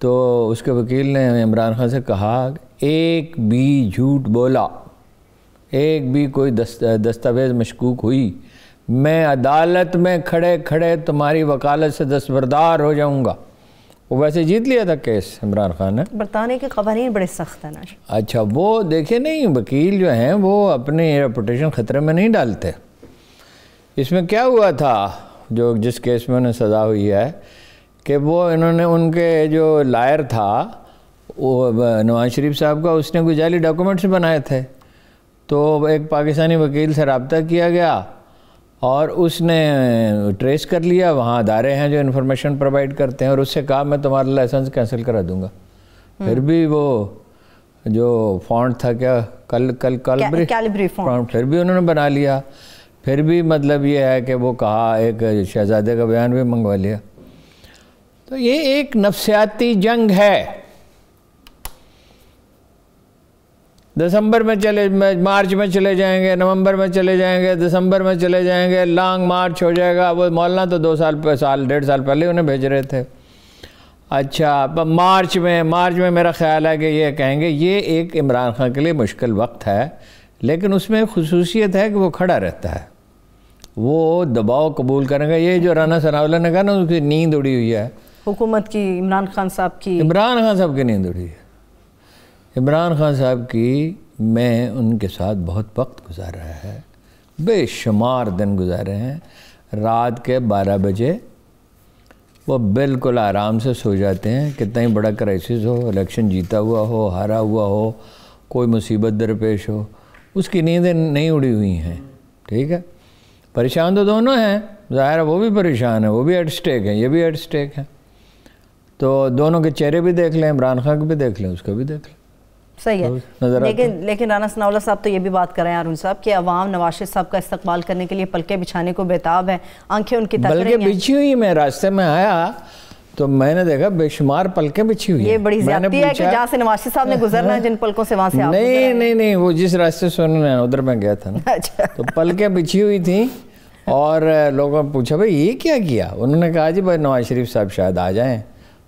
تو اس کے وکیل نے عمران خان سے کہا ایک بھی جھوٹ بولا، ایک بھی کوئی دستاویز مشکوک ہوئی، میں عدالت میں کھڑے کھڑے تمہاری وکالت سے دستبردار ہو جاؤں گا۔ وہ ویسے جیت لیا تھا کیس عمران خان نے۔ برطانیہ کے قوانین بڑے سخت ہیں نا۔ اچھا وہ دیکھیں نہیں، وکیل جو ہیں وہ اپنی ریپوٹیشن خطرے میں نہیں ڈالتے۔ اس میں کیا ہوا تھا جو جس کیس میں انہیں سزا ہوئی ہے کہ وہ انہوں نے ان کے جو لائر تھا وہ نواز شریف صاحب کا، اس نے کوئی جعلی ڈاکومنٹس بنائے تھے، تو ایک پاکستانی وکیل سے رابطہ کیا گیا اور اس نے ٹریس کر لیا، وہاں ادارے ہیں جو انفارمیشن پرووائڈ کرتے ہیں، اور اس سے کہا میں تمہارا لائسنس کینسل کرا دوں گا۔ پھر بھی وہ جو فونٹ تھا کیا کیلیبری فونٹ، پھر بھی انہوں نے بنا لیا۔ پھر بھی مطلب یہ ہے کہ وہ کہا، ایک شہزادے کا بیان بھی منگوا لیا۔ تو یہ ایک نفسیاتی جنگ ہے۔ دسمبر میں مارچ میں چلے جائیں گے، نومبر میں چلے جائیں گے، دسمبر میں چلے جائیں گے، لانگ مارچ ہو جائے گا۔ وہ مولانا تو 2 سال 1.5 سال پہلے انہیں بھیج رہے تھے۔ اچھا مارچ میں میرا خیال ہے کہ یہ کہیں گے یہ ایک عمران خان کے لیے مشکل وقت ہے، لیکن اس میں خصوصیت ہے کہ وہ کھڑا رہتا ہے، وہ دباؤ قبول کریں گا۔ یہ جو رانا ثناءاللہ نے کہا نا اس کی نیند اڑی ہوئی ہے حکومت کی، عمران خان صاحب کی نیند اڑی ہے۔ عمران خان صاحب کی میں ان کے ساتھ بہت وقت گزارا ہے، بے شمار دن گزارے ہیں۔ رات کے 12 بجے وہ بالکل آرام سے سو جاتے ہیں، کتنا ہی بڑا کرائسس ہو، الیکشن جیتا ہوا ہو، ہارا ہوا ہو، کوئی مصیبت درپیش ہو، اس کی نیندیں نہیں اڑی ہوئی ہیں۔ ٹھیک ہے، پریشان تو دونوں ہیں، ظاہر ہے وہ بھی پریشان ہیں، وہ بھی ایٹ سٹیک ہیں، یہ بھی ایٹ سٹیک ہیں۔ تو دونوں کے چہرے بھی دیکھ لیں، عمران خان کو بھی دیکھ لیں، اس کو بھی دیکھ لیں۔ صحیح ہے، لیکن رانا ثناءاللہ صاحب تو یہ بھی بات کر رہے ہیں ہارون صاحب کہ عوام نواز شریف صاحب کا استقبال کرنے کے لیے پلکیں بچھانے کو بےتاب ہے، آنکھیں ان کی تک رہی ہیں۔ پلکیں بچھی ہوئی، میں راستے میں آیا تو میں نے دیکھا بے شمار پلکیں بچھی ہوئی ہیں۔ یہ بڑی زیادتی ہے کہ جہاں سے نواز شریف صاحب نے گزرنا ہے جن پلکوں سے وہاں سے آپ نہیں، وہ جس راستے سے انہوں نے ادھر میں گیا تھا نا، تو پلکیں بچھی ہوئی تھیں، اور لوگوں نے پوچھا بھائی یہ کیا؟ انہوں نے کہا جی بھائی نواز شریف صاحب شاید آ جائیں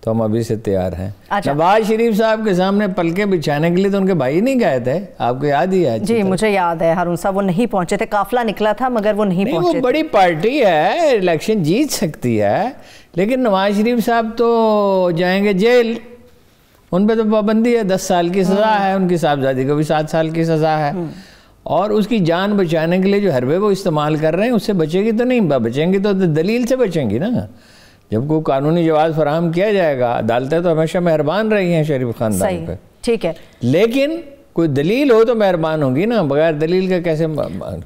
تو ہم ابھی سے تیار ہیں۔ نواز شریف صاحب کے سامنے پلکیں بچھانے کے لیے تو ان کے بھائی نہیں گئے تھے، آپ کو یاد ہی ہے؟ جی مجھے یاد ہے ہارون صاحب، وہ نہیں پہنچے تھے، قافلہ نکلا تھا مگر وہ نہیں پہنچے تھے۔ وہ بڑی پارٹی ہے، الیکشن جیت سکتی ہے، لیکن نواز شریف صاحب تو جائیں گے جیل، ان پہ تو پابندی ہے، 10 سال کی سزا ہے، ان کی صاحبزادی کو بھی 7 سال کی سزا ہے، اور اس کی جان بچانے کے لیے جو حربے وہ استعمال کر رہے ہیں اس سے بچے گی تو نہیں، بچیں گی تو دلیل سے بچیں گی نا۔ جب کوئی قانونی جواز فراہم کیا جائے گا، عدالتیں تو ہمیشہ مہربان رہی ہیں شریف خاندان پہ، ٹھیک ہے، لیکن کوئی دلیل ہو تو مہربان ہوگی نا، بغیر دلیل کے کیسے؟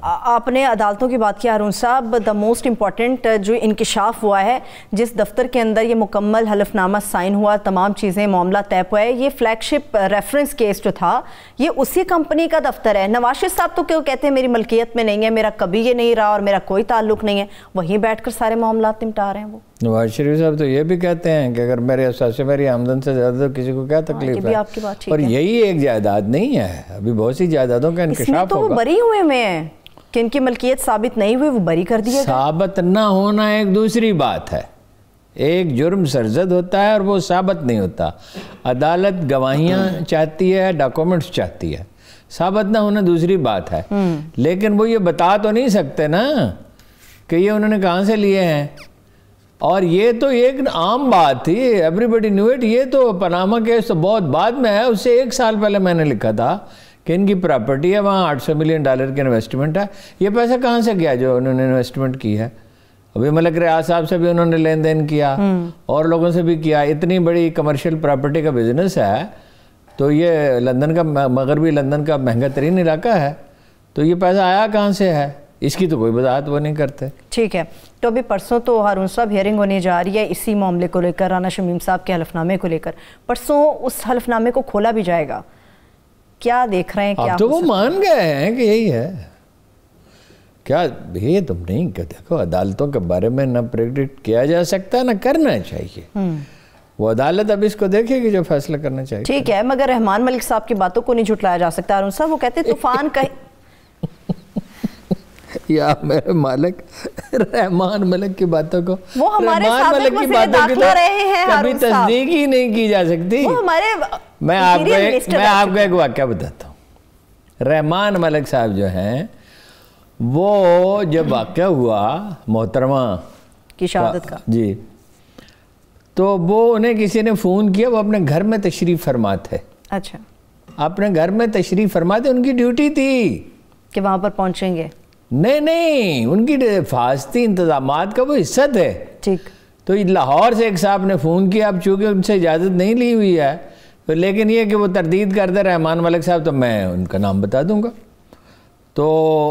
آپ نے عدالتوں کی بات کی ہارون صاحب، دا موسٹ امپورٹنٹ جو انکشاف ہوا ہے، جس دفتر کے اندر یہ مکمل حلف نامہ سائن ہوا، تمام چیزیں معاملہ طے ہوا ہے، یہ فلیگ شپ ریفرنس کیس جو تھا یہ اسی کمپنی کا دفتر ہے۔ نواز شریف صاحب تو کیوں کہتے ہیں میری ملکیت میں نہیں ہے، میرا کبھی یہ نہیں رہا اور میرا کوئی تعلق نہیں ہے، وہیں بیٹھ کر سارے معاملات نمٹا رہے ہیں وہ۔ نواز شریف صاحب تو یہ بھی کہتے ہیں کہ اگر میرے احساس سے میری آمدن سے زیادہ تو کسی کو کیا تکلیف ہے، اور یہی ایک جائیداد نہیں ہے، ابھی بہت سی جائیدادوں کا انکشاف ہوگا۔ اس میں تو وہ بری ہوئے میں ہیں کہ ان کی ملکیت ثابت نہیں ہوئی، وہ بری کر دیے گئے۔ ثابت نہ ہونا ایک دوسری بات ہے، ایک جرم سرزد ہوتا ہے اور وہ ثابت نہیں ہوتا، عدالت گواہیاں چاہتی ہے، ڈاکومنٹس چاہتی ہے، ثابت نہ ہونا دوسری بات ہے، لیکن وہ یہ بتا تو نہیں سکتے نا کہ یہ انہوں نے کہاں سے لیے ہیں، اور یہ تو ایک عام بات تھی، ایوری بڈی نیو اٹ، یہ تو پاناما کیس تو بہت بعد میں ہے، اس سے 1 سال پہلے میں نے لکھا تھا کہ ان کی پراپرٹی ہے، وہاں $800 ملین کی انویسٹمنٹ ہے، یہ پیسہ کہاں سے گیا جو انہوں نے انویسٹمنٹ کی ہے؟ ابھی ملک ریاض صاحب سے بھی انہوں نے لین دین کیا اور لوگوں سے بھی کیا، اتنی بڑی کمرشل پراپرٹی کا بزنس ہے، تو یہ لندن کا، مغربی لندن کا مہنگا ترین علاقہ ہے، تو یہ پیسہ آیا کہاں سے ہے، اس کی تو کوئی وضاحت وہ نہیں کرتے۔ ٹھیک ہے، تو ابھی پرسوں تو ہارون صاحب ہیئرنگ ہونے جا رہی ہے اسی معاملے کو لے کر، رانا شمیم صاحب کے حلف نامے کو لے کر، پرسوں اس حلف نامے کو کھولا بھی جائے گا، کیا دیکھ رہے ہیں؟ کیا تو وہ مان گئے ہیں کہ یہی ہے، کیا یہ تم نہیں کہ دیکھو عدالتوں کے بارے میں نہ پریڈکٹ کیا جا سکتا نہ کرنا چاہیے، وہ عدالت اب اس کو دیکھے گی جو فیصلہ کرنا چاہیے۔ ٹھیک ہے، مگر رحمان ملک صاحب کی باتوں کو نہیں جھٹلایا جا سکتا ہارون صاحب، وہ کہتے طوفان کا یا میرے مالک رحمان ملک کی باتوں کو، وہ ہمارے رحمان ملک کی باتوں کی تو کبھی تصدیق ہی نہیں کی جا سکتی. میں آپ کو ایک واقعہ بتاتا ہوں. رحمان ملک صاحب جو ہیں وہ جب واقعہ ہوا محترمہ کی شہادت کا، جی، تو وہ انہیں کسی نے فون کیا، وہ اپنے گھر میں تشریف فرما تھے. اچھا، اپنے گھر میں تشریف فرما تھے، ان کی ڈیوٹی تھی کہ وہاں پر پہنچیں گے. نہیں، ان کی حفاظتی انتظامات کا وہ حصہ تھے. ٹھیک. تو لاہور سے ایک صاحب نے فون کیا، اب چونکہ ان سے اجازت نہیں لی ہوئی ہے، لیکن یہ کہ وہ تردید کر دے رحمان ملک صاحب، تو میں ان کا نام بتا دوں گا. تو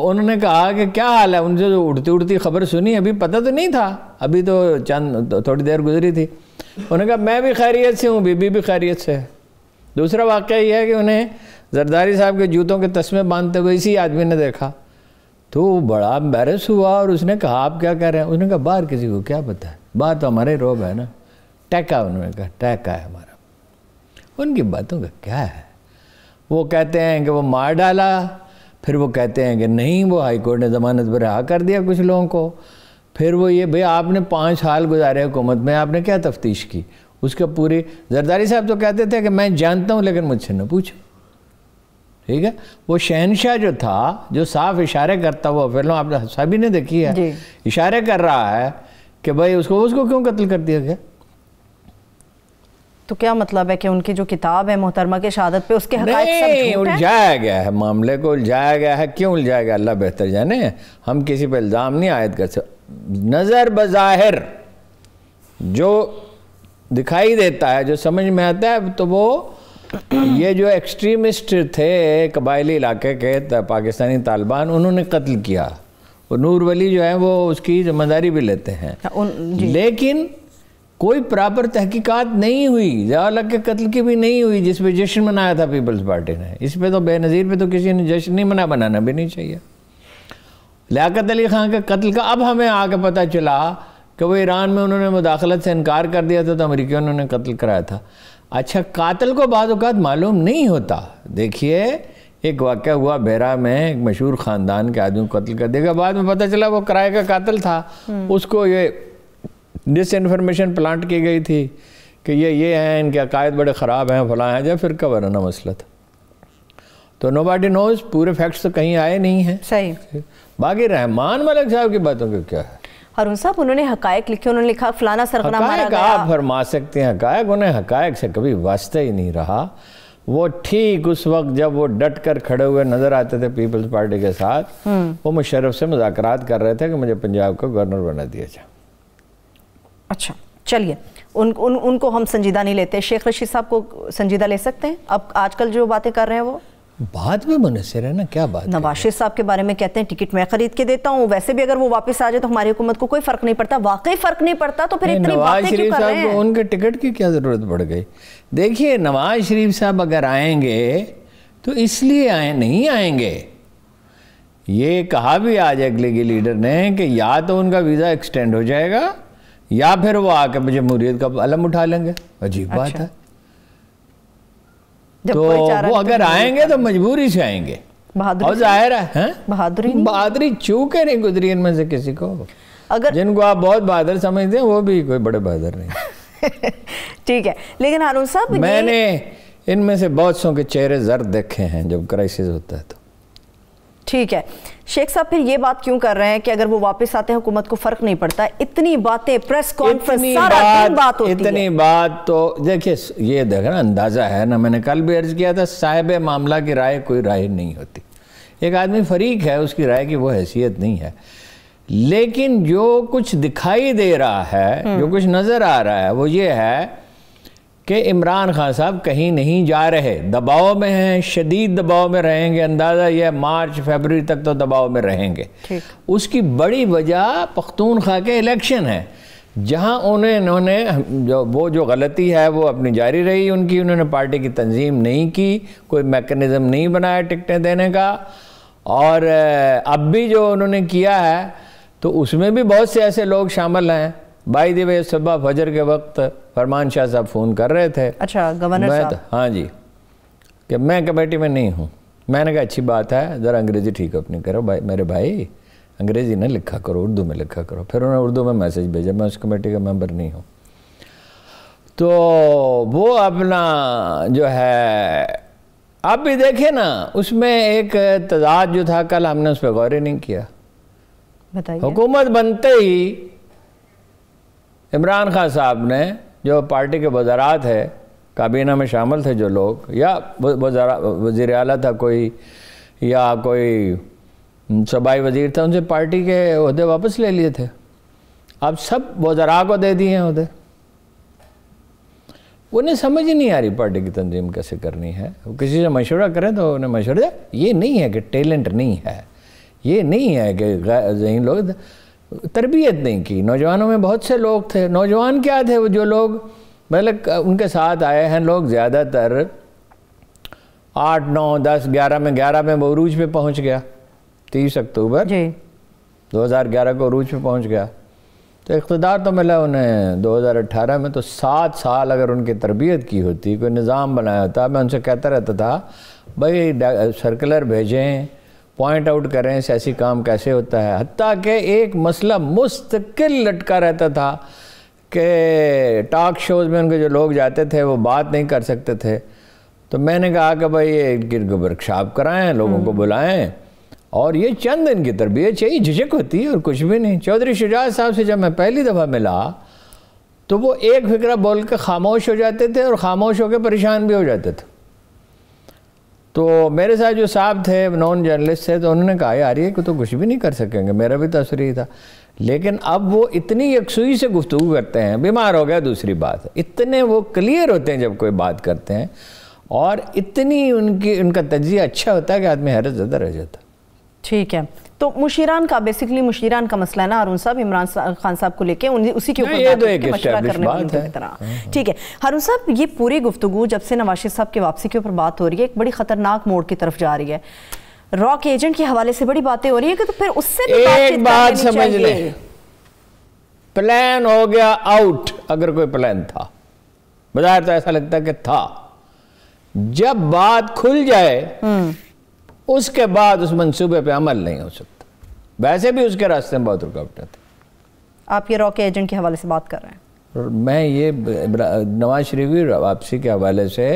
انہوں نے کہا کہ کیا حال ہے، ان سے جو اڑتی خبر سنی، ابھی پتہ تو نہیں تھا، ابھی تو تھوڑی دیر گزری تھی. انہوں نے کہا میں بھی خیریت سے ہوں، بی بی بھی خیریت سے ہے. دوسرا واقعہ یہ ہے کہ انہیں زرداری صاحب کے جوتوں کے تسمے باندھتے ہوئے اسی آدمی نے دیکھا، تو وہ بڑا امبیرس ہوا اور اس نے کہا آپ کیا کہہ رہے ہیں؟ انہوں نے کہا باہر کسی کو کیا پتہ ہے، باہر تو ہمارے روب ہے نا، ٹیکا. انہوں نے کہا ٹیکا ہے ہمارا. ان کی باتوں کا کیا ہے؟ وہ کہتے ہیں کہ وہ مار ڈالا، پھر وہ کہتے ہیں کہ نہیں وہ ہائی کورٹ نے ضمانت پر رہا کر دیا کچھ لوگوں کو. پھر وہ یہ بھئی آپ نے 5 سال گزارے حکومت میں، آپ نے کیا تفتیش کی؟ اس کا پوری زرداری صاحب تو کہتے تھے کہ میں جانتا ہوں لیکن مجھ سے نہ پوچھو. ٹھیک ہے، وہ شہنشاہ جو تھا، جو صاف اشارے کرتا ہوا، فلم آپ نے سبھی نے دیکھی ہے، اشارے کر رہا ہے کہ بھئی اس کو کیوں قتل کر دیا گیا. تو کیا مطلب ہے کہ ان کی جو کتاب ہے محترمہ کی شہادت پہ، اس کے حقائق سب نہیں، جھوٹ ہیں؟ الجھایا گیا ہے معاملے کو، الجھایا گیا ہے. کیوں الجھایا گیا اللہ بہتر جانے، ہم کسی پہ الزام نہیں عائد کر سکتے. نظر بظاہر جو دکھائی دیتا ہے، جو سمجھ میں آتا ہے، تو وہ یہ جو ایکسٹریمسٹ تھے قبائلی علاقے کے پاکستانی طالبان، انہوں نے قتل کیا. وہ نور ولی جو ہے وہ اس کی ذمہ داری بھی لیتے ہیں، لیکن کوئی پراپر تحقیقات نہیں ہوئی. ضیاء الحق کے قتل کی بھی نہیں ہوئی، جس پہ جشن منایا تھا پیپلز پارٹی نے. اس پہ تو بے نظیر پہ تو کسی نے جشن نہیں بنانا بھی نہیں چاہیے. لیاقت علی خان کے قتل کا اب ہمیں آ کے پتہ چلا کہ وہ ایران میں انہوں نے مداخلت سے انکار کر دیا تھا، تو امریکیوں نے قتل کرایا تھا. اچھا، قاتل کو بعض اوقات معلوم نہیں ہوتا. دیکھیے ایک واقعہ ہوا بیرا میں، ایک مشہور خاندان کے آدمی کو قتل کر دیا گیا، بعد میں پتہ چلا وہ کرائے کا قاتل تھا. اس کو یہ ڈس انفارمیشن پلانٹ کی گئی تھی کہ یہ ہیں، ان کے عقائد بڑے خراب ہیں، فلاں ہیں، جب فرقہ وارانہ مسئلہ تھا. تو نو باڈی نوز، پورے فیکٹس تو کہیں آئے نہیں ہیں. صحیح. باقی رحمان ملک صاحب کی باتوں کا کیا ہے؟ ہارون صاحب انہوں نے حقائق لکھے، انہوں نے لکھا فلانا سرغنہ مارا حقائق گیا. آپ فرما سکتے ہیں حقائق، انہیں حقائق سے کبھی واسطہ ہی نہیں رہا. وہ ٹھیک اس وقت جب وہ ڈٹ کر کھڑے ہوئے نظر آتے تھے پیپلز پارٹی کے ساتھ، وہ مشرف سے مذاکرات کر رہے تھے کہ مجھے پنجاب کا گورنر بنا دیا جائے. اچھا چلیے، ان کو ہم سنجیدہ نہیں لیتے. شیخ رشید صاحب کو سنجیدہ لے سکتے ہیں؟ اب آج کل جو باتیں کر رہے ہیں وہ بات میں منحصر ہے نا. کیا بات؟ نواز شریف صاحب کے بارے میں کہتے ہیں ٹکٹ میں خرید کے دیتا ہوں، ویسے بھی اگر وہ واپس آ جائے تو ہماری حکومت کو کوئی فرق نہیں پڑتا. واقعی فرق نہیں پڑتا تو پھر اتنی باتیں کیوں کر رہے ہیں؟ نواز شریف صاحب کو ان کے ٹکٹ کی کیا ضرورت پڑ گئی؟ دیکھیے نواز شریف صاحب اگر آئیں گے تو اس لیے نہیں آئیں گے. یہ کہا بھی آج اگلے کے لیڈر نے کہ یا تو ان کا ویزا ایکسٹینڈ ہو جائے گا یا پھر وہ آ کے جمہوریت کا علم اٹھا لیں گے. عجیب بات ہے. تو وہ اگر آئیں گے تو مجبوری سے آئیں گے. اور ظاہر ہے بہادری چونکہ نہیں گزری ان میں سے کسی کو. جن کو آپ بہت بہادر سمجھتے ہیں وہ بھی کوئی بڑے بہادر نہیں. ٹھیک ہے، لیکن ہارون صاحب میں نے ان میں سے بہت سو کے چہرے زرد دیکھے ہیں جب کرائسس ہوتا ہے تو. ٹھیک ہے، شیخ صاحب پھر یہ بات کیوں کر رہے ہیں کہ اگر وہ واپس آتے ہیں حکومت کو فرق نہیں پڑتا؟ اتنی باتیں، پریس کانفرنس، سارا دن بات ہوتی ہے. اتنی بات تو دیکھیں، یہ دیکھنا اندازہ ہے نا، میں نے کل بھی عرض کیا تھا، صاحب معاملہ کی رائے کوئی رائے نہیں ہوتی. ایک آدمی فریق ہے، اس کی رائے کی وہ حیثیت نہیں ہے. لیکن جو کچھ دکھائی دے رہا ہے، جو کچھ نظر آ رہا ہے، وہ یہ ہے کہ عمران خان صاحب کہیں نہیں جا رہے، دباؤ میں ہیں، شدید دباؤ میں رہیں گے. اندازہ یہ مارچ فیبروری تک تو دباؤ میں رہیں گے. اس کی بڑی وجہ پختونخوا کے الیکشن ہے، جہاں انہوں نے جو غلطی ہے وہ اپنی جاری رہی ان کی. انہوں نے پارٹی کی تنظیم نہیں کی، کوئی میکنزم نہیں بنایا ٹکٹیں دینے کا. اور اب بھی جو انہوں نے کیا ہے تو اس میں بھی بہت سے ایسے لوگ شامل ہیں. بائی دی وے صبح فجر کے وقت فرمان شاہ صاحب فون کر رہے تھے. اچھا، گورنر صاحب؟ ہاں جی، کہ میں کمیٹی میں نہیں ہوں. میں نے کہا اچھی بات ہے، ذرا انگریزی ٹھیک اپنی کرو میرے بھائی. انگریزی نہ لکھا کرو، اردو میں لکھا کرو۔ پھر انہوں نے اردو میں میسیج بھیجا، میں اس کمیٹی کا ممبر نہیں ہوں۔ تو وہ اپنا جو ہے آپ بھی دیکھیں نا، اس میں ایک تضاد جو تھا، کل ہم نے اس پہ غور ہی نہیں کیا۔ بتائیے۔ حکومت بنتے ہی عمران خان صاحب نے، جو پارٹی کے وزراء تھے، کابینہ میں شامل تھے جو لوگ، یا وزیر اعلیٰ تھا کوئی، یا کوئی صوبائی وزیر تھا، ان سے پارٹی کے عہدے واپس لے لیے تھے۔ اب سب وزراء کو دے دیے ہیں عہدے۔ انہیں سمجھ ہی نہیں آ رہی پارٹی کی تنظیم کیسے کرنی ہے۔ کسی سے مشورہ کریں تو انہیں مشورہ دے، یہ نہیں ہے کہ ٹیلنٹ نہیں ہے، یہ نہیں ہے کہ ذہنی لوگ تربیت نہیں کی۔ نوجوانوں میں بہت سے لوگ تھے، نوجوان کیا تھے، وہ جو لوگ مطلب ان کے ساتھ آئے ہیں لوگ، زیادہ تر 8، 9، 10، 11 میں وہ عروج پہ پہنچ گیا، 30 اکتوبر 2011 کو عروج پہ پہنچ گیا۔ تو اقتدار تو ملا انہیں 2018 میں، تو 7 سال اگر ان کی تربیت کی ہوتی، کوئی نظام بنایا ہوتا۔ میں ان سے کہتا رہتا تھا بھائی سرکلر بھیجیں، پوائنٹ آؤٹ کریں سیاسی کام کیسے ہوتا ہے، حتیٰ کہ ایک مسئلہ مستقل لٹکا رہتا تھا کہ ٹاک شوز میں ان کے جو لوگ جاتے تھے وہ بات نہیں کر سکتے تھے۔ تو میں نے کہا کہ بھائی یہ ورکشاپ کرائیں، لوگوں کو بلائیں، اور یہ چند ان کی تربیت چاہیے، جھجک ہوتی ہے اور کچھ بھی نہیں۔ چودھری شجاعت صاحب سے جب میں پہلی دفعہ ملا تو وہ ایک فکرہ بول کے خاموش ہو جاتے تھے، اور خاموش ہو کے پریشان بھی ہو جاتے تھے۔ تو میرے ساتھ جو صاحب تھے، نون جرنلسٹ تھے، تو انہوں نے کہا یار یہ تو کچھ بھی نہیں کر سکیں گے، میرا بھی تاثر ہی تھا۔ لیکن اب وہ اتنی یکسوئی سے گفتگو کرتے ہیں، بیمار ہو گیا دوسری بات، اتنے وہ کلیئر ہوتے ہیں جب کوئی بات کرتے ہیں، اور اتنی ان کا تجزیہ اچھا ہوتا ہے کہ آدمی حیرت زدہ رہ جاتا ہے۔ ٹھیک ہے، تو مشیران کا بیسیکلی مشیران کا مسئلہ ہے نا ہارون صاحب، عمران خان صاحب کو لے کے اسی کے اوپر مشورہ کرنے کی طرح۔ ٹھیک ہے ہارون صاحب، یہ پوری گفتگو جب سے نواز شریف صاحب کی واپسی کے اوپر بات ہو رہی ہے، ایک بڑی خطرناک موڑ کی طرف جا رہی ہے۔ راک ایجنٹ کے حوالے سے بڑی باتیں ہو رہی ہیں کہ تو پھر اس سے بھی ایک بات سمجھ لیں، پلان ہو گیا آؤٹ۔ اگر کوئی پلان تھا، بظاہر تو ایسا لگتا ہے کہ تھا، جب بات کھل جائے اس کے بعد اس منصوبے پہ عمل نہیں ہو سکتا۔ ویسے بھی اس کے راستے میں بہت رکاوٹیں تھیں۔ آپ یہ راک ایجنٹ کے حوالے سے بات کر رہے ہیں؟ میں یہ نواز شریف کی واپسی کے حوالے سے،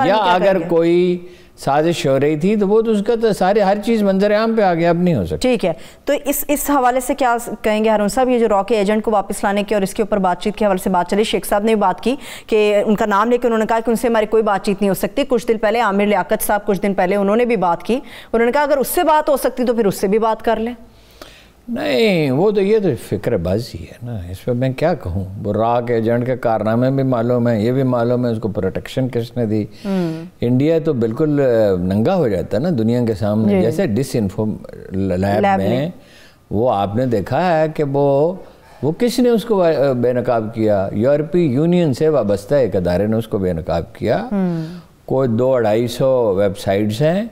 یا اگر کوئی سازش ہو رہی تھی تو وہ تو اس کا تو سارے ہر چیز منظر عام پہ آ گیا، اب نہیں ہو سکتا۔ ٹھیک ہے، تو اس حوالے سے کیا کہیں گے ہارون صاحب؟ یہ جو راک ایجنٹ کو واپس لانے کے اور اس کے اوپر بات چیت کے حوالے سے بات چلی، شیخ صاحب نے بھی بات کی کہ ان کا نام لے کے انہوں نے کہا کہ ان سے ہماری کوئی بات چیت نہیں ہو سکتی۔ کچھ دن پہلے عامر لیاقت صاحب کچھ دن پہلے انہوں نے بھی بات کی، انہوں نے کہا اگر اس سے بات ہو سکتی تو پھر اس سے بھی بات کر لیں۔ نہیں، وہ تو یہ تو فکر بازی ہے نا، اس پہ میں کیا کہوں۔ وہ راک ایجنٹ کے کارنامے بھی معلوم ہے، یہ بھی معلوم ہے اس کو پروٹیکشن کس نے دی۔ انڈیا تو بالکل ننگا ہو جاتا ہے نا دنیا کے سامنے، جیسے ڈس انفو لیب میں وہ آپ نے دیکھا ہے کہ وہ کس نے اس کو بے نقاب کیا؟ یورپی یونین سے وابستہ ایک ادارے نے اس کو بے نقاب کیا۔ کوئی 200-250 ویب سائٹس ہیں،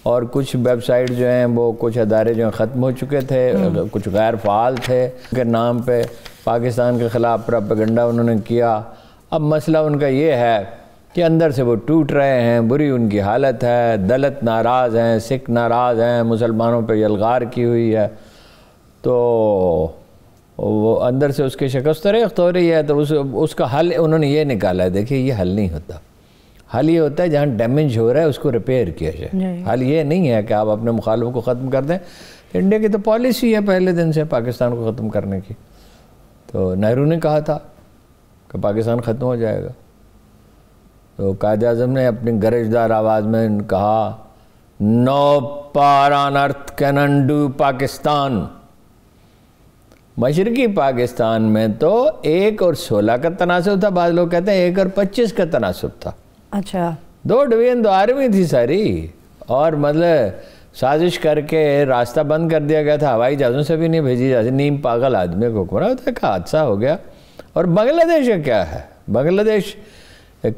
اور کچھ ویب سائٹ جو ہیں وہ کچھ ادارے جو ہیں ختم ہو چکے تھے، کچھ غیر فعال تھے، ان کے نام پہ پاکستان کے خلاف پروپیگنڈا انہوں نے کیا۔ اب مسئلہ ان کا یہ ہے کہ اندر سے وہ ٹوٹ رہے ہیں، بری ان کی حالت ہے، دلت ناراض ہیں، سکھ ناراض ہیں، مسلمانوں پہ یلغار کی ہوئی ہے، تو وہ اندر سے اس کی شکست ریخت ہو رہی ہے۔ تو اس کا حل انہوں نے یہ نکالا ہے، دیکھیے یہ حل نہیں ہوتا۔ حل یہ ہوتا ہے جہاں ڈیمیج ہو رہا ہے اس کو ریپیئر کیا جائے۔ حل یہ نہیں ہے کہ آپ اپنے مخالفوں کو ختم کر دیں۔ انڈیا کی تو پالیسی ہے پہلے دن سے پاکستان کو ختم کرنے کی۔ تو نہرو نے کہا تھا کہ پاکستان ختم ہو جائے گا، تو قائد اعظم نے اپنی گرجدار آواز میں کہا نو پار آن ارتھ کین انڈو پاکستان۔ مشرقی پاکستان میں تو 1 اور 16 کا تناسب تھا، بعض لوگ کہتے ہیں 1 اور 25 کا تناسب تھا۔ اچھا، 2 ڈویژن 2 آرمی تھی ساری، اور مطلب سازش کر کے راستہ بند کر دیا گیا تھا، ہوائی جہازوں سے بھی نہیں بھیجی جاتی۔ نیم پاگل آدمی کو حکمراں ہوتا ہے کہ حادثہ ہو گیا۔ اور بنگلہ دیش کا کیا ہے؟ بنگلہ دیش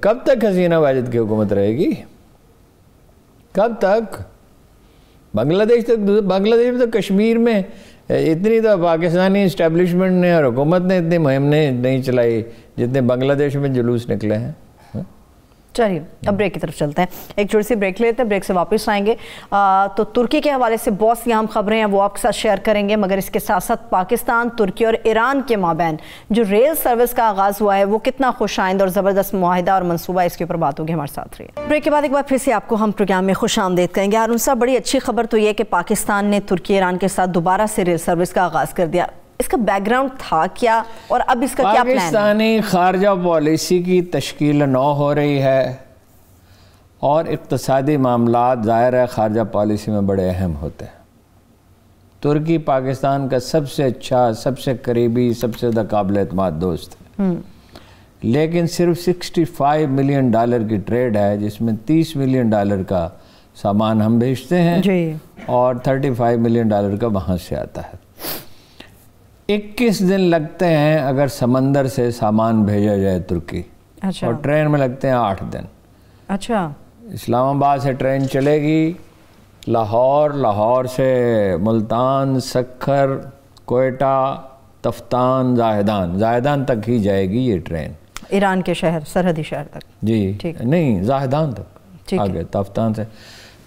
کب تک حسینہ واجد کی حکومت رہے گی؟ کب تک؟ بنگلہ دیش تو کشمیر میں اتنی تو پاکستانی اسٹیبلشمنٹ نے اور حکومت نے اتنی مہم نہیں چلائی جتنے بنگلہ دیش میں جلوس نکلے ہیں۔ چلیے اب بریک کی طرف چلتے ہیں، ایک چھوٹی سی بریک لیتے ہیں، بریک سے واپس آئیں گے تو ترکی کے حوالے سے بہت سی اہم خبریں ہیں وہ آپ کے ساتھ شیئر کریں گے، مگر اس کے ساتھ ساتھ پاکستان، ترکی اور ایران کے مابین جو ریل سروس کا آغاز ہوا ہے وہ کتنا خوش آئند اور زبردست معاہدہ اور منصوبہ، اس کے اوپر بات ہوگی، ہمارے ساتھ رہیے۔ بریک کے بعد ایک بار پھر سے آپ کو ہم پروگرام میں خوش آمدید کہیں گے۔ ہارون صاحب، بڑی اچھی خبر تو یہ کہ پاکستان نے ترکی ایران کے ساتھ دوبارہ سے ریل سروس کا آغاز کر دیا، اس کا بیک گراؤنڈ تھا کیا اور اب اس کا کیا پلان ہے؟ پاکستانی خارجہ پالیسی کی تشکیل نو ہو رہی ہے اور اقتصادی معاملات ظاہر ہے خارجہ پالیسی میں بڑے اہم ہوتے ہیں۔ ترکی پاکستان کا سب سے اچھا، سب سے قریبی، سب سے زیادہ قابل اعتماد دوست ہے، لیکن صرف $65 ملین کی ٹریڈ ہے، جس میں $30 ملین کا سامان ہم بھیجتے ہیں اور $35 ملین کا وہاں سے آتا ہے۔ 21 دن لگتے ہیں اگر سمندر سے سامان بھیجا جائے ترکی، اور ٹرین میں لگتے ہیں 8 دن۔ اچھا، اسلام آباد سے ٹرین چلے گی لاہور، لاہور سے ملتان، سکھر، کوئٹہ، تفتان، زاہدان تک ہی جائے گی یہ ٹرین، ایران کے شہر، سرحدی شہر تک۔ جی نہیں، زاہدان تک، آگے تفتان سے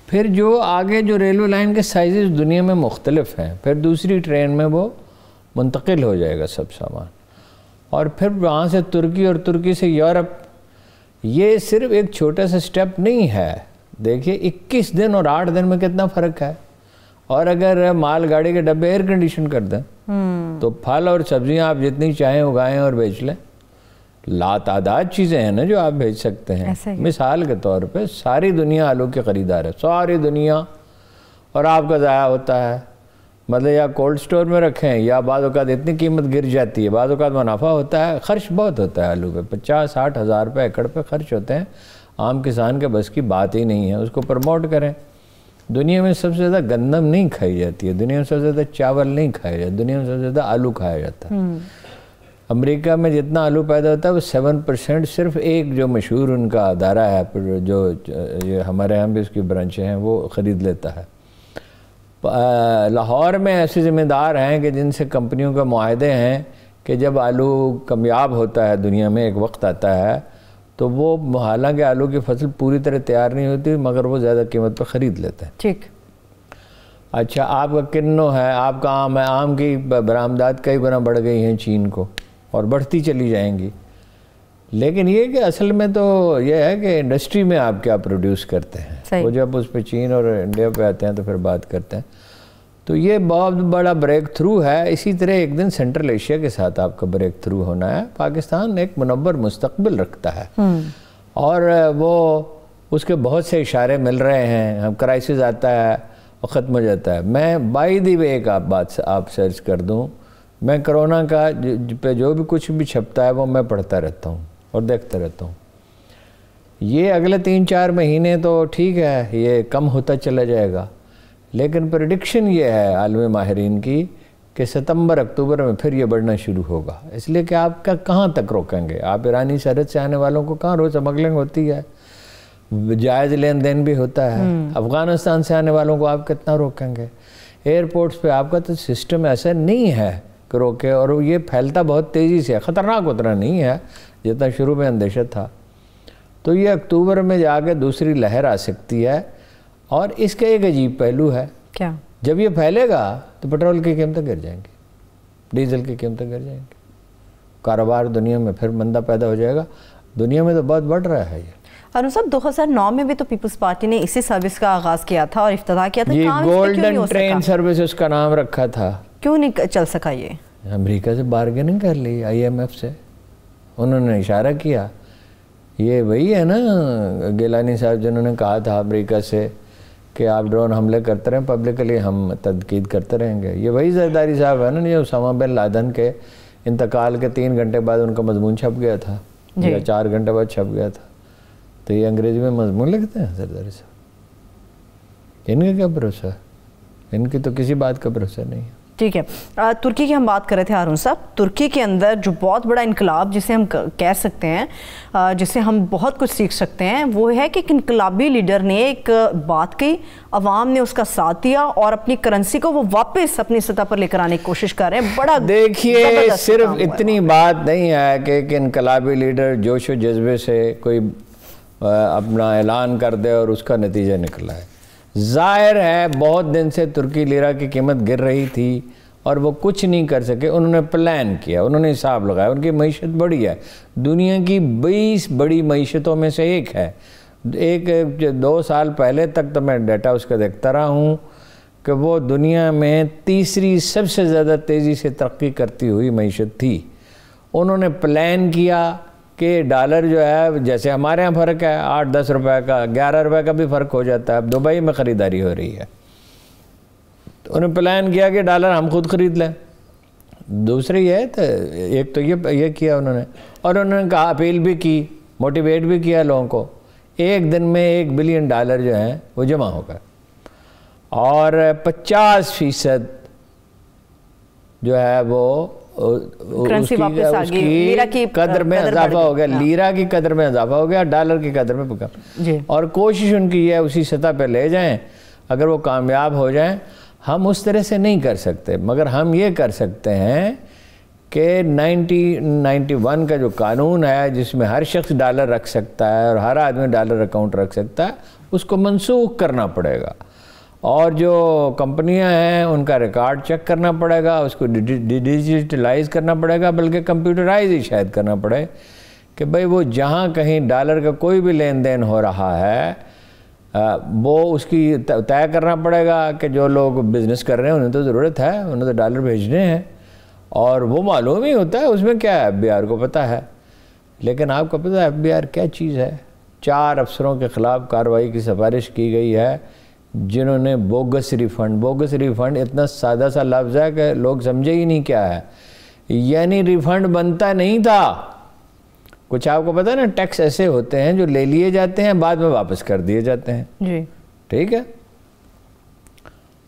پھر جو آگے جو ریلوے لائن کے سائزز دنیا میں مختلف ہیں، پھر دوسری ٹرین میں وہ منتقل ہو جائے گا سب سامان، اور پھر وہاں سے ترکی اور ترکی سے یورپ۔ یہ صرف ایک چھوٹا سا سٹیپ نہیں ہے، دیکھیے 21 دن اور 8 دن میں کتنا فرق ہے، اور اگر مال گاڑی کے ڈبے ایئر کنڈیشن کر دیں تو پھل اور سبزیاں آپ جتنی چاہیں اگائیں اور بیچ لیں، لاتعداد چیزیں ہیں نا جو آپ بھیج سکتے ہیں۔ مثال کے طور پہ ساری دنیا آلو کے خریدار ہے، ساری دنیا، اور آپ کا ضائع ہوتا ہے، مطلب یا کولڈ سٹور میں رکھیں، یا بعض اوقات اتنی قیمت گر جاتی ہے، بعض اوقات منافع ہوتا ہے، خرچ بہت ہوتا ہے آلو پہ، 50-60 ہزار روپے ایکڑ پہ خرچ ہوتے ہیں، عام کسان کے بس کی بات ہی نہیں ہے، اس کو پروموٹ کریں۔ دنیا میں سب سے زیادہ گندم نہیں کھائی جاتی ہے، دنیا میں سب سے زیادہ چاول نہیں کھایا جاتا، دنیا میں سب سے زیادہ آلو کھایا جاتا ہے۔ امریکہ میں جتنا آلو پیدا ہوتا ہے وہ 7% صرف ایک جو مشہور ان کا ادارہ ہے جو یہ ہمارے یہاں بھی اس کی برانچیں ہیں وہ خرید لیتا ہے۔ لاہور میں ایسے ذمہ دار ہیں کہ جن سے کمپنیوں کا معاہدے ہیں کہ جب آلو کامیاب ہوتا ہے دنیا میں، ایک وقت آتا ہے تو وہ حالانکہ آلو کی فصل پوری طرح تیار نہیں ہوتی مگر وہ زیادہ قیمت پر خرید لیتے ہیں۔ ٹھیک، اچھا، آپ کا کنو ہے، آپ کا آم ہے، آم کی برآمدات کئی گنا بڑھ گئی ہیں چین کو اور بڑھتی چلی جائیں گی، لیکن یہ کہ اصل میں تو یہ ہے کہ انڈسٹری میں آپ کیا پروڈیوس کرتے ہیں، وہ جب اس پہ چین اور انڈیا پہ آتے ہیں تو پھر بات کرتے ہیں۔ تو یہ بہت بڑا بریک تھرو ہے۔ اسی طرح ایک دن سینٹرل ایشیا کے ساتھ آپ کا بریک تھرو ہونا ہے۔ پاکستان ایک منور مستقبل رکھتا ہے اور وہ اس کے بہت سے اشارے مل رہے ہیں، ہم کرائسس آتا ہے اور ختم ہو جاتا ہے۔ میں بائی دی وے ایک بات آپ سرچ کر دوں، میں کرونا کا پہ جو بھی کچھ بھی چھپتا ہے وہ میں پڑھتا رہتا ہوں اور دیکھتا رہتا ہوں۔ یہ اگلے 3-4 مہینے تو ٹھیک ہے، یہ کم ہوتا چلا جائے گا، لیکن پریڈکشن یہ ہے عالمی ماہرین کی کہ ستمبر اکتوبر میں پھر یہ بڑھنا شروع ہوگا، اس لیے کہ آپ کا کہاں تک روکیں گے؟ آپ ایرانی سرحد سے آنے والوں کو کہاں روز اسمگلنگ ہوتی ہے، جائز لین دین بھی ہوتا ہے، افغانستان سے آنے والوں کو آپ کتنا روکیں گے؟ ایئرپورٹس پہ آپ کا تو سسٹم ایسا نہیں ہے کہ روکے، اور یہ پھیلتا بہت تیزی سے ہے، خطرناک اتنا نہیں ہے جتنا شروع میں اندیشہ تھا۔ تو یہ اکتوبر میں جا کے دوسری لہر آ سکتی ہے، اور اس کا ایک عجیب پہلو ہے، کیا؟ جب یہ پھیلے گا تو پٹرول کی قیمتیں گر جائیں گی، ڈیزل کی قیمتیں گر جائیں گی، کاروبار دنیا میں پھر مندہ پیدا ہو جائے گا۔ دنیا میں تو بہت بڑھ رہا ہے یہ۔ ارون صاحب، 2009 میں بھی تو پیپلز پارٹی نے اسی سروس کا آغاز کیا تھا اور افتتاح کیا تھا، یہ گولڈن ٹرین سروس اس کا نام رکھا تھا۔ کیوں نہیں چل سکا یہ؟ امریکہ سے بارگیننگ کر لی، IMF سے، انہوں نے اشارہ کیا، یہ وہی ہے نا گیلانی صاحب جنہوں نے کہا تھا امریکہ سے کہ آپ ڈرون حملے کرتے رہیں، پبلکلی ہم تنقید کرتے رہیں گے۔ یہ وہی زرداری صاحب ہے نا جو اسامہ بن لادن کے انتقال کے 3 گھنٹے بعد ان کا مضمون چھپ گیا تھا، یا 4 گھنٹے بعد چھپ گیا تھا۔ تو یہ انگریزی میں مضمون لکھتے ہیں زرداری صاحب، ان کا کیا بھروسہ ہے؟ ان کی تو کسی بات کا بھروسہ نہیں ہے۔ ٹھیک ہے، ترکی کی ہم بات کر رہے تھے ہارون صاحب۔ ترکی کے اندر جو بہت بڑا انقلاب جسے ہم کہہ سکتے ہیں، جسے ہم بہت کچھ سیکھ سکتے ہیں، وہ ہے کہ ایک انقلابی لیڈر نے ایک بات کہی، عوام نے اس کا ساتھ دیا اور اپنی کرنسی کو وہ واپس اپنی سطح پر لے کر آنے کی کوشش کر رہے ہیں۔ بڑا دیکھیے، صرف اتنی بات نہیں ہے کہ ایک انقلابی لیڈر جوش و جذبے سے کوئی اپنا اعلان کر دے اور اس کا نتیجہ نکلا ہے۔ ظاہر ہے بہت دن سے ترکی لیرہ کی قیمت گر رہی تھی اور وہ کچھ نہیں کر سکے، انہوں نے پلان کیا، انہوں نے حساب لگایا، ان کی معیشت بڑی ہے، دنیا کی 20 بڑی معیشتوں میں سے ایک ہے۔ 2 سال پہلے تک تو میں ڈیٹا اس کا دیکھتا رہا ہوں کہ وہ دنیا میں تیسری سب سے زیادہ تیزی سے ترقی کرتی ہوئی معیشت تھی۔ انہوں نے پلان کیا کہ ڈالر جو ہے، جیسے ہمارے ہاں فرق ہے 8-10 روپے کا، 11 روپے کا بھی فرق ہو جاتا ہے، اب دبئی میں خریداری ہو رہی ہے، تو انہوں نے پلان کیا کہ ڈالر ہم خود خرید لیں۔ دوسری ہے تو ایک تو یہ کیا انہوں نے، اور انہوں نے کہا اپیل بھی کی، موٹیویٹ بھی کیا لوگوں کو، ایک دن میں $1 بلین جو ہیں وہ جمع ہو گئے، اور 50% جو ہے وہ اس کی قدر میں اضافہ ہو گیا، لیرہ کی قدر میں اضافہ ہو گیا، ڈالر کی قدر میں پکا، اور کوشش ان کی یہ اسی سطح پہ لے جائیں۔ اگر وہ کامیاب ہو جائیں، ہم اس طرح سے نہیں کر سکتے، مگر ہم یہ کر سکتے ہیں کہ 91 کا جو قانون ہے جس میں ہر شخص ڈالر رکھ سکتا ہے اور ہر آدمی ڈالر اکاؤنٹ رکھ سکتا ہے، اس کو منسوخ کرنا پڑے گا، اور جو کمپنیاں ہیں ان کا ریکارڈ چیک کرنا پڑے گا، اس کو ڈیجیٹلائز کرنا پڑے گا، بلکہ کمپیوٹرائز ہی شاید کرنا پڑے کہ بھئی وہ جہاں کہیں ڈالر کا کوئی بھی لین دین ہو رہا ہے وہ اس کی طے کرنا پڑے گا کہ جو لوگ بزنس کر رہے ہیں انہیں تو ضرورت ہے، انہیں تو ڈالر بھیجنے ہیں، اور وہ معلوم ہی ہوتا ہے، اس میں کیا ہے، FBR کو پتہ ہے۔ لیکن آپ کو پتہ ہے FBR کیا چیز ہے؟ 4 افسروں کے خلاف کارروائی کی سفارش کی گئی ہے جنہوں نے بوگس ریفنڈ اتنا سادہ سا لفظ ہے کہ لوگ سمجھے ہی نہیں کیا ہے، یعنی ریفنڈ بنتا نہیں تھا۔ کچھ آپ کو پتہ ہے نا، ٹیکس ایسے ہوتے ہیں جو لے لیے جاتے ہیں بعد میں واپس کر دیے جاتے ہیں، جی ٹھیک ہے۔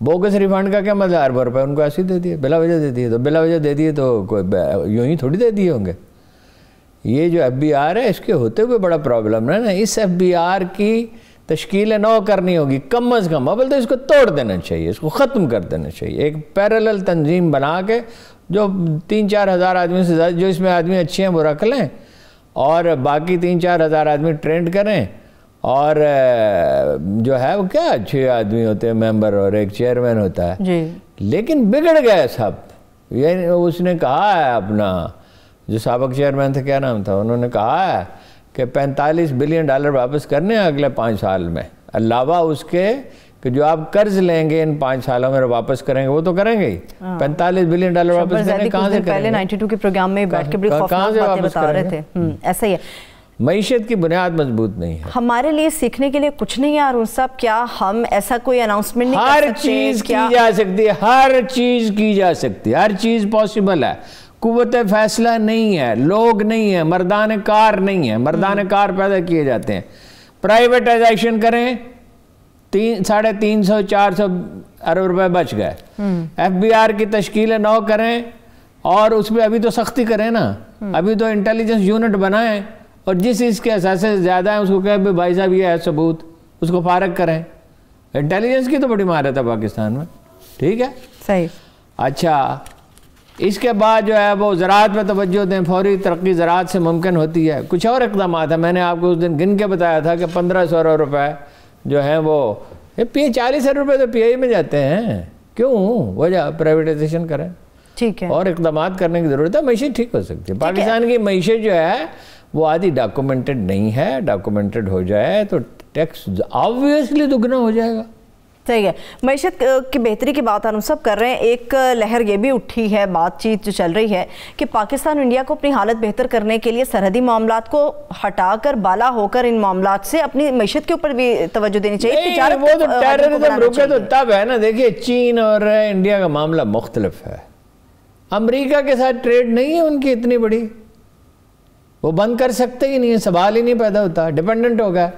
بوگس ریفنڈ کا کیا مطلب؟ اربوں روپے ان کو ایسے دے دیے، بلا وجہ دے دیے، تو بلا وجہ دے دیے تو یوں ہی تھوڑی دے دیے ہوں گے۔ یہ جو FBR ہے اس کے ہوتے ہوئے بڑا پرابلم ہے نا، اس FBR کی تشکیل نو کرنی ہوگی کم از کم، اب تو اس کو توڑ دینا چاہیے، اس کو ختم کر دینا چاہیے، ایک پیرالل تنظیم بنا کے جو 3-4 ہزار آدمی سے زیادہ جو اس میں آدمی اچھے ہیں وہ رکھ لیں، اور باقی 3-4 ہزار آدمی ٹرینڈ کریں، اور جو ہے وہ کیا 6 آدمی ہوتے ہیں ممبر اور ایک چیئرمین ہوتا ہے جی۔ لیکن بگڑ گئے سب، یعنی اس نے کہا ہے اپنا جو سابق چیئرمین تھا، کیا نام تھا، انہوں نے کہا ہے کہ $45 بلین واپس کرنے ہیں اگلے 5 سال میں، علاوہ اس کے کہ جو آپ قرض لیں گے ان 5 سالوں میں واپس کریں گے، وہ تو کریں گے ہی۔ $45 بلین واپس کرنے کہاں سے کریں گے؟ 92 کے پروگرام میں بیٹھ کے بڑی خوفناک باتیں بتا رہے تھے۔ ایسا ہی ہے، معیشت کی بنیاد مضبوط نہیں ہے۔ ہمارے لیے سیکھنے کے لیے کچھ نہیں ہے ارون صاحب، کیا ہم ایسا کوئی اناؤنسمنٹ نہیں کر سکتے؟ ہر چیز کی جا سکتی ہے، ہر چیز کی جا سکتی ہے، ہر چیز پاسبل ہے۔ قوت فیصلہ نہیں ہے، لوگ نہیں ہیں، مردان کار نہیں ہے، مردان کار پیدا کیے جاتے ہیں۔ پرائیویٹائزیشن کریں، 350-400 ارب روپے بچ گئے۔ FBR کی تشکیل نو کریں، اور اس پہ ابھی تو سختی کریں نا، ابھی تو انٹیلیجنس یونٹ بنائیں، اور جس اس کے اثاثے زیادہ ہیں اس کو کہیں بھائی صاحب یہ ہے ثبوت، اس کو فارغ کریں۔ انٹیلیجنس کی تو بڑی مہارت ہے پاکستان میں، ٹھیک ہے صحیح۔ اچھا، اس کے بعد جو ہے وہ زراعت میں توجہ دیں، فوری ترقی زراعت سے ممکن ہوتی ہے۔ کچھ اور اقدامات ہیں، میں نے آپ کو اس دن گن کے بتایا تھا کہ 1500 ارب روپے جو ہیں وہ 40 ارب روپے تو PI میں جاتے ہیں، کیوں وجہ پرائیویٹائزیشن کریں، ٹھیک ہے، اور اقدامات کرنے کی ضرورت ہے، معیشت ٹھیک ہو سکتی ہے۔ پاکستان کی معیشت جو ہے وہ آدھی ڈاکومنٹڈ نہیں ہے، ڈاکومنٹڈ ہو جائے تو ٹیکس آبویسلی دگنا ہو جائے گا۔ صحیح ہے، معیشت کی بہتری کی بات ہم سب کر رہے ہیں، ایک لہر یہ بھی اٹھی ہے، بات چیت جو چل رہی ہے کہ پاکستان اور انڈیا کو اپنی حالت بہتر کرنے کے لیے سرحدی معاملات کو ہٹا کر بالا ہو کر ان معاملات سے اپنی معیشت کے اوپر بھی توجہ دینی چاہیے۔ وہ تو ٹیررزم رکے تو تب ہے نا، دیکھیے چین اور انڈیا کا معاملہ مختلف ہے، امریکہ کے ساتھ ٹریڈ نہیں ہے ان کی اتنی بڑی، وہ بند کر سکتے ہی نہیں ہے، سوال ہی نہیں پیدا ہوتا، ڈیپینڈنٹ ہو گیا۔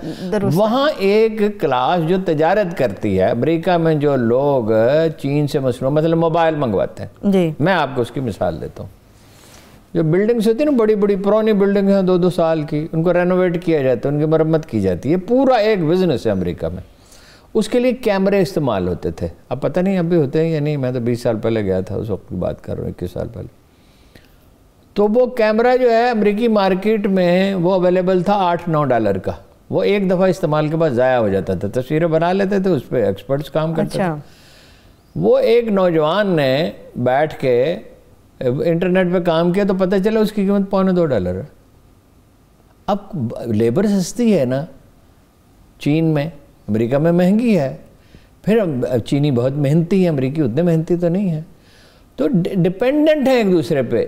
وہاں ایک کلاس جو تجارت کرتی ہے، امریکہ میں جو لوگ چین سے مصنوع مثلا موبائل منگواتے ہیں جی، میں آپ کو اس کی مثال دیتا ہوں، جو بلڈنگز ہوتی ہیں نا، بڑی بڑی پرانی بلڈنگ ہیں 2-2 سال کی، ان کو رینوویٹ کیا جاتا ہے، ان کی مرمت کی جاتی ہے، پورا ایک بزنس ہے امریکہ میں۔ اس کے لیے کیمرے استعمال ہوتے تھے، اب پتہ نہیں اب بھی ہوتے ہیں یا نہیں، میں تو 20 سال پہلے گیا تھا، اس وقت کی بات کر رہا ہوں، 21 سال پہلے۔ تو وہ کیمرہ جو ہے امریکی مارکیٹ میں وہ اویلیبل تھا $8-9 کا، وہ ایک دفعہ استعمال کے بعد ضائع ہو جاتا تھا، تصویریں بنا لیتے تھے، اس پہ ایکسپرٹس کام کرتے تھے۔ وہ ایک نوجوان نے بیٹھ کے انٹرنیٹ پہ کام کیا تو پتہ چلا اس کی قیمت $2.25 ہے۔ اب لیبر سستی ہے نا چین میں، امریکہ میں مہنگی ہے، پھر چینی بہت محنتی ہے، امریکی اتنے محنتی تو نہیں ہے، تو ڈپینڈنٹ ہے ایک دوسرے پہ۔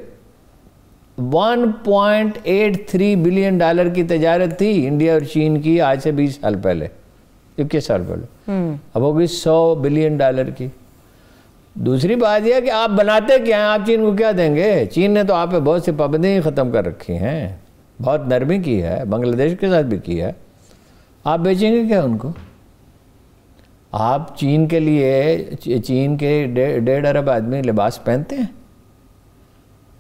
$1.83 بلین کی تجارت تھی انڈیا اور چین کی آج سے 20 سال پہلے، 21 سال پہلے، اب ہوگی $100 بلین کی۔ دوسری بات یہ ہے کہ آپ بناتے کیا ہیں، آپ چین کو کیا دیں گے؟ چین نے تو آپ پہ بہت سی پابندیاں ختم کر رکھی ہیں، بہت نرمی کی ہے، بنگلہ دیش کے ساتھ بھی کی ہے، آپ بیچیں گے کیا ان کو؟ آپ چین کے لیے، چین کے 1.5 ارب آدمی لباس پہنتے ہیں،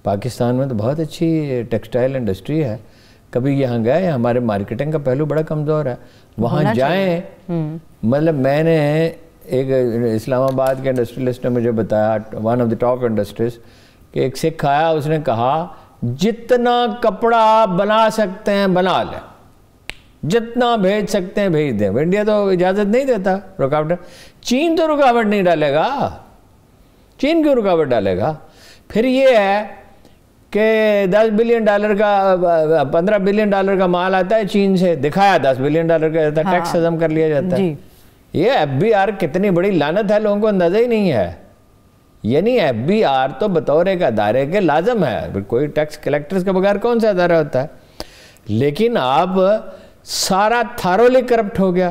پاکستان میں تو بہت اچھی ٹیکسٹائل انڈسٹری ہے، کبھی یہاں گئے، ہمارے مارکیٹنگ کا پہلو بڑا کمزور ہے، وہاں جائیں، مطلب میں نے ایک اسلام آباد کے انڈسٹریلسٹ نے مجھے بتایا، one of the top industries, کہ ایک سکھ آیا، اس نے کہا جتنا کپڑا آپ بنا سکتے ہیں بنا لیں، جتنا بھیج سکتے ہیں بھیج دیں۔ انڈیا تو اجازت نہیں دیتا، رکاوٹ، چین تو رکاوٹ نہیں ڈالے گا، چین کیوں رکاوٹ ڈالے گا؟ پھر یہ ہے کہ $10 بلین کا، $15 بلین کا مال آتا ہے چین سے، دکھایا $10 بلین کا جاتا ہے، ٹیکس ہضم کر لیا جاتا ہے۔ یہ FBR کتنی بڑی لعنت ہے، لوگوں کو اندازہ ہی نہیں ہے۔ یعنی FBR تو بطور ایک ادارے کے لازم ہے، کوئی ٹیکس کلیکٹرز کے بغیر کون سا ادارہ ہوتا ہے، لیکن اب سارا تھارولی کرپٹ ہو گیا۔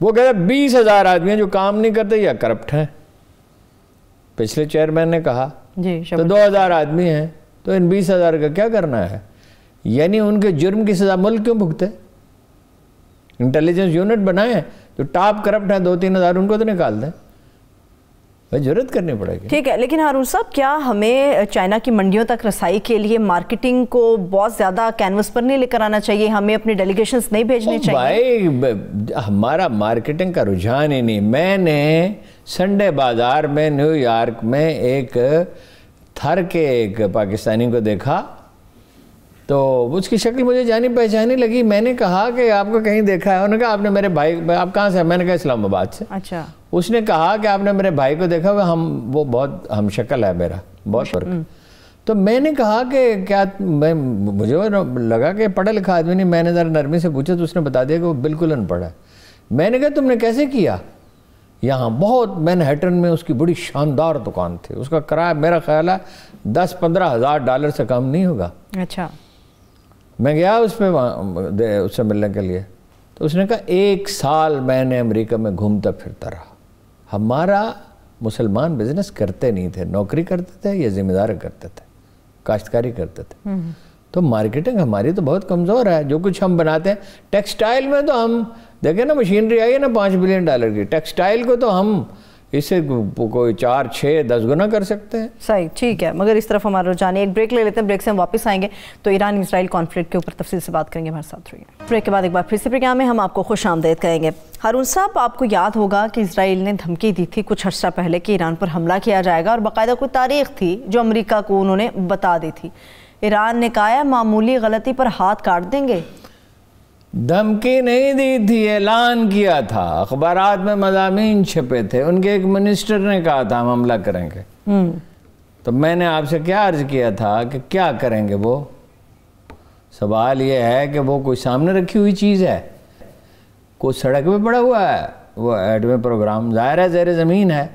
وہ کہتا ہے 20,000 آدمی ہیں جو کام نہیں کرتے یا کرپٹ ہیں، پچھلے چیئرمین نے کہا، تو 2,000 آدمی ہیں، تو ان 20,000 کا کیا کرنا ہے؟ یعنی ان کے جرم کی سزا ملک کیوں بھگتے؟ انٹیلیجنس یونٹ بنائیں جو ٹاپ کرپٹ ہیں، 2-3 ہزار ان کو تو نکال دیں، ضرورت کرنی پڑے گی۔ ٹھیک ہے، لیکن ہارون صاحب کیا ہمیں چائنا کی منڈیوں تک رسائی کے لیے مارکیٹنگ کو بہت زیادہ کینوس پر نہیں لے کر آنا چاہیے؟ ہمیں اپنی ڈیلیگیشنز نہیں بھیجنے چاہیے؟ بھائی ہمارا مارکیٹنگ کا رجحان ہی نہیں۔ میں نے سنڈے بازار میں نیو یارک میں ایک تھر کے ایک پاکستانی کو دیکھا، تو اس کی شکل مجھے جانی پہچانی لگی۔ میں نے کہا کہ آپ کو کہیں دیکھا ہے؟ انہوں نے کہا آپ نے میرے بھائی، آپ کہاں سے ہیں؟ میں نے کہا اسلام آباد سے۔ اچھا۔ اس نے کہا کہ آپ نے میرے بھائی کو دیکھا ہوگا، وہ بہت ہم شکل ہے میرا، بہت فرق۔ تو میں نے کہا کہ کیا، مجھے لگا کہ پڑھا لکھا آدمی نہیں، میں نے ذرا نرمی سے پوچھا تو اس نے بتا دیا کہ وہ بالکل ان پڑھ ہے۔ میں نے کہا تم نے کیسے کیا؟ یہاں بہت مینہٹن میں اس کی بڑی شاندار دکان تھی، اس کا کرایہ میرا خیال ہے $10-15 ہزار سے کم نہیں ہوگا۔ اچھا۔ میں گیا اس پہ، اس سے ملنے کے لیے، تو اس نے کہا 1 سال میں نے امریکہ میں گھومتا پھرتا رہا۔ ہمارا مسلمان بزنس کرتے نہیں تھے، نوکری کرتے تھے یا ذمہ دار کرتے تھے، کاشتکاری کرتے تھے، تو مارکیٹنگ ہماری تو بہت کمزور ہے۔ جو کچھ ہم بناتے ہیں ٹیکسٹائل میں، تو ہم دیکھیں نا، مشینری آئی ہے نا $5 بلین کی، ٹیکسٹائل کو تو ہم اس سے کوئی 4, 6, 10 گنا کر سکتے ہیں۔ صحیح، ٹھیک ہے، مگر اس طرف ہمارا رجحان ہے۔ ایک بریک لے لیتے ہیں، بریک سے ہم واپس آئیں گے تو ایران اسرائیل کانفلکٹ کے اوپر تفصیل سے بات کریں گے، ہمارے ساتھ رہیے۔ بریک کے بعد ایک بار پھر سے پروگرام میں ہم آپ کو خوش آمدید کہیں گے۔ ہارون صاحب، آپ کو یاد ہوگا کہ اسرائیل نے دھمکی دی تھی کچھ عرصہ پہلے کہ ایران پر حملہ کیا جائے گا، اور باقاعدہ کوئی تاریخ تھی جو امریکہ کو انہوں نے بتا دی تھی۔ ایران نے کہا ہے معمولی غلطی پر ہاتھ کاٹ دیں گے۔ دھمکی نہیں دی تھی، اعلان کیا تھا، اخبارات میں مضامین چھپے تھے، ان کے ایک منسٹر نے کہا تھا ہم حملہ کریں گے۔ تو میں نے آپ سے کیا عرض کیا تھا کہ کیا کریں گے وہ؟ سوال یہ ہے کہ وہ کوئی سامنے رکھی ہوئی چیز ہے، کوئی سڑک پہ پڑا ہوا ہے، وہ ایٹمی پروگرام ظاہر ہے زیر زمین ہے۔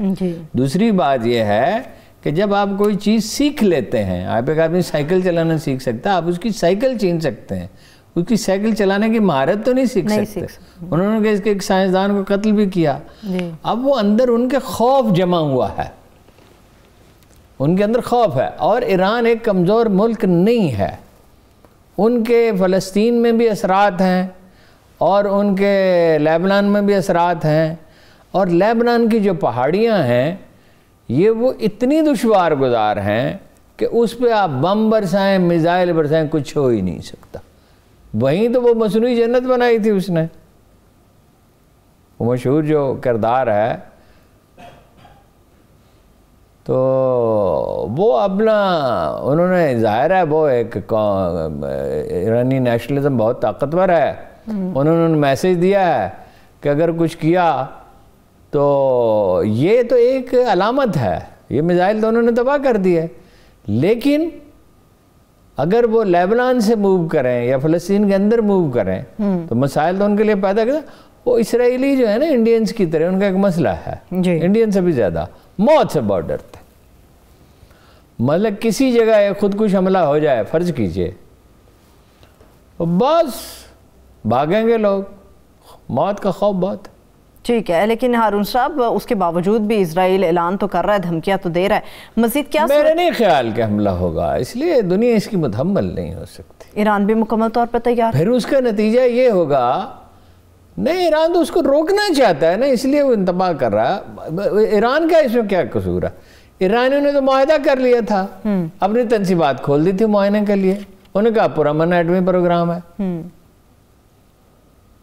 دوسری بات یہ ہے کہ جب آپ کوئی چیز سیکھ لیتے ہیں، آپ ایک آدمی سائیکل چلانا سیکھ سکتا ہے، آپ اس کی سائیکل چھین سکتے ہیں، اس کی سائیکل چلانے کی مہارت تو نہیں سیکھ سکتے۔ انہوں نے اس کے ایک سائنسدان کو قتل بھی کیا۔ اب وہ اندر ان کے خوف جمع ہوا ہے، ان کے اندر خوف ہے، اور ایران ایک کمزور ملک نہیں ہے، ان کے فلسطین میں بھی اثرات ہیں، اور ان کے لیبنان میں بھی اثرات ہیں، اور لیبنان کی جو پہاڑیاں ہیں یہ وہ اتنی دشوار گزار ہیں کہ اس پہ آپ بم برسائیں، میزائل برسائیں، کچھ ہو ہی نہیں سکتا۔ وہیں تو وہ مصنوعی جنت بنائی تھی اس نے، وہ مشہور جو کردار ہے، تو وہ اپنا انہوں نے ظاہر ہے وہ ایک ایرانی نیشنلزم بہت طاقتور ہے، انہوں نے میسج دیا ہے کہ اگر کچھ کیا تو یہ تو ایک علامت ہے، یہ میزائل تو انہوں نے تباہ کر دی ہے، لیکن اگر وہ لیبنان سے موو کریں یا فلسطین کے اندر موو کریں تو مسائل تو ان کے لیے پیدا کریں۔ وہ اسرائیلی جو ہے نا انڈینز کی طرح، ان کا ایک مسئلہ ہے، انڈین سے بھی زیادہ موت سے بہت ڈرتے ہیں۔ مطلب کسی جگہ ایک خودکش حملہ ہو جائے، فرض کیجئے، بس بھاگیں گے لوگ، موت کا خوف بہت۔ ٹھیک ہے، لیکن ہارون صاحب اس کے باوجود بھی اسرائیل اعلان تو کر رہا ہے، دھمکیاں تو دے رہا ہے، مزید کیا؟ میرے نہیں خیال کہ حملہ ہوگا، اس لیے دنیا اس کی متحمل نہیں ہو سکتی۔ ایران بھی مکمل طور پر تیار؟ پھر اس کا نتیجہ یہ ہوگا، نہیں ایران تو اس کو روکنا چاہتا ہے نا، اس لیے وہ انتباہ کر رہا ہے۔ ایران کا اس میں کیا قصور ہے؟ ایرانیوں نے تو معاہدہ کر لیا تھا، اپنی تنصیبات کھول دی تھی معائنے کے لیے، انہوں نے کہا پرامن ایٹمی پروگرام ہے،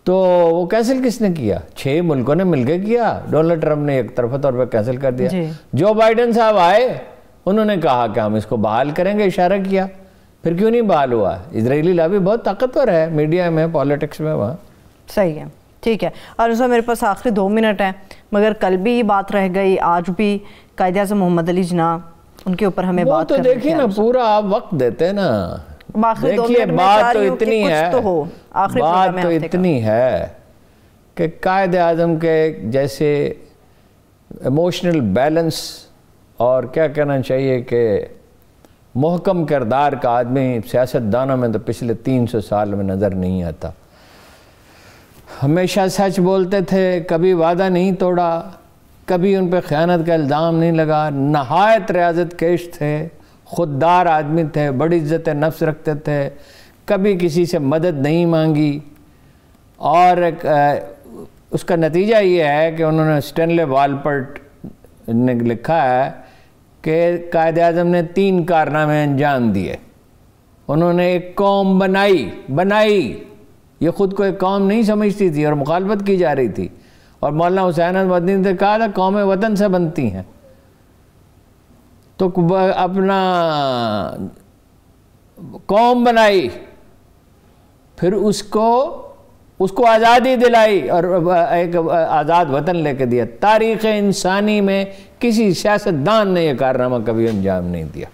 تو وہ کینسل کس نے کیا؟ 6 ملکوں نے مل کے کیا، ڈونلڈ ٹرمپ نے ایک طرفہ طور پر کینسل کر دیا۔ جو بائیڈن صاحب آئے، انہوں نے کہا کہ ہم اس کو بحال کریں گے، اشارہ کیا، پھر کیوں نہیں بحال ہوا؟ اسرائیلی لابی بہت طاقتور ہے، میڈیا میں، پالیٹکس میں، وہاں۔ صحیح ہے، ٹھیک ہے۔ اور اس میں میرے پاس آخری 2 منٹ ہیں، مگر کل بھی یہ بات رہ گئی، آج بھی قائد اعظم محمد علی جناح، ان کے اوپر ہمیں بات کرنا ہے۔ وہ تو دیکھیں نا، پورا آپ وقت دیتے ہیں نا، دیکھیے بات تو اتنی ہے، بات تو اتنی ہے کہ قائد اعظم کے جیسے ایموشنل بیلنس اور کیا کہنا چاہیے کہ محکم کردار کا آدمی سیاست دانوں میں تو پچھلے 300 سال میں نظر نہیں آتا۔ ہمیشہ سچ بولتے تھے، کبھی وعدہ نہیں توڑا، کبھی ان پہ خیانت کا الزام نہیں لگا، نہایت ریاضت کیش تھے، خوددار آدمی تھے، بڑی عزت نفس رکھتے تھے، کبھی کسی سے مدد نہیں مانگی، اور اس کا نتیجہ یہ ہے کہ انہوں نے اسٹینلے والپرٹ نے لکھا ہے کہ قائد اعظم نے 3 کارنامے انجام دیے۔ انہوں نے ایک قوم بنائی، یہ خود کو ایک قوم نہیں سمجھتی تھی اور مخالفت کی جا رہی تھی، اور مولانا حسین احمد مدنی نے کہا تھا قومیں وطن سے بنتی ہیں، تو اپنا قوم بنائی، پھر اس کو آزادی دلائی اور ایک آزاد وطن لے کے دیا۔ تاریخ انسانی میں کسی سیاستدان نے یہ کارنامہ کبھی انجام نہیں دیا۔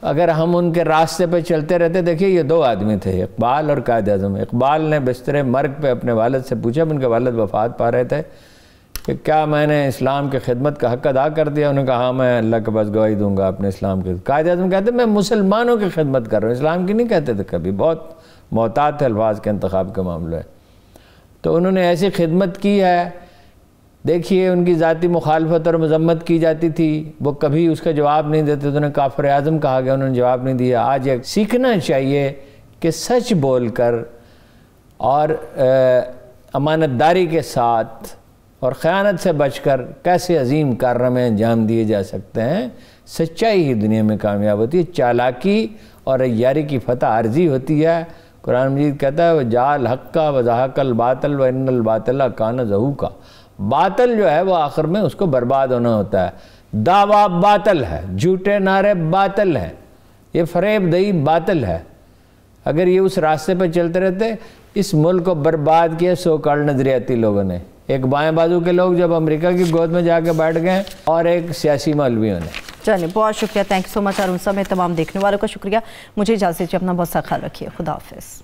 اگر ہم ان کے راستے پہ چلتے رہتے، دیکھیے یہ 2 آدمی تھے، اقبال اور قائد اعظم۔ اقبال نے بستر مرگ پہ اپنے والد سے پوچھا، ان کے والد وفات پا رہے تھے، کہ کیا میں نے اسلام کی خدمت کا حق ادا کر دیا؟ انہوں نے کہا ہاں میں اللہ کے پاس گواہی دوں گا اپنے اسلام کی۔ قائد اعظم کہتے ہیں میں مسلمانوں کی خدمت کر رہا ہوں، اسلام کی نہیں کہتے تھے کبھی، بہت محتاط تھے الفاظ کے انتخاب کے معاملے میں۔ تو انہوں نے ایسی خدمت کی ہے، دیکھیے ان کی ذاتی مخالفت اور مذمت کی جاتی تھی، وہ کبھی اس کا جواب نہیں دیتے تھے، انہیں کافر اعظم کہا گیا، انہوں نے جواب نہیں دیا۔ آج ایک سیکھنا چاہیے کہ سچ بول کر اور امانت داری کے ساتھ اور خیانت سے بچ کر کیسے عظیم کارنامے انجام دیے جا سکتے ہیں۔ سچائی ہی دنیا میں کامیاب ہوتی ہے، چالاکی اور عیاری کی فتح عارضی ہوتی ہے۔ قرآن مجید کہتا ہے وَجَعَلَ الْحَقَّ وَزَهَقَ الْبَاطِلَ وَإِنَّ الْبَاطِلَ كَانَ زَهُوقًا۔ باطل جو ہے وہ آخر میں اس کو برباد ہونا ہوتا ہے۔ دعویٰ باطل ہے، جھوٹے نعرے باطل ہیں، یہ فریب دہی باطل ہے۔ اگر یہ اس راستے پہ چلتے رہتے، اس ملک کو برباد کیا سو کال نظریاتی لوگوں نے، ایک بائیں بازو کے لوگ جب امریکہ کی گود میں جا کے بیٹھ گئے، اور ایک سیاسی مولویوں نے۔ چلیے بہت شکریہ، تھینک یو سو مچ ہارون صاحب، تمام دیکھنے والوں کا شکریہ۔ مجھے اجازت دیجیے، اپنا بہت سا خیال رکھیے، خدا حافظ۔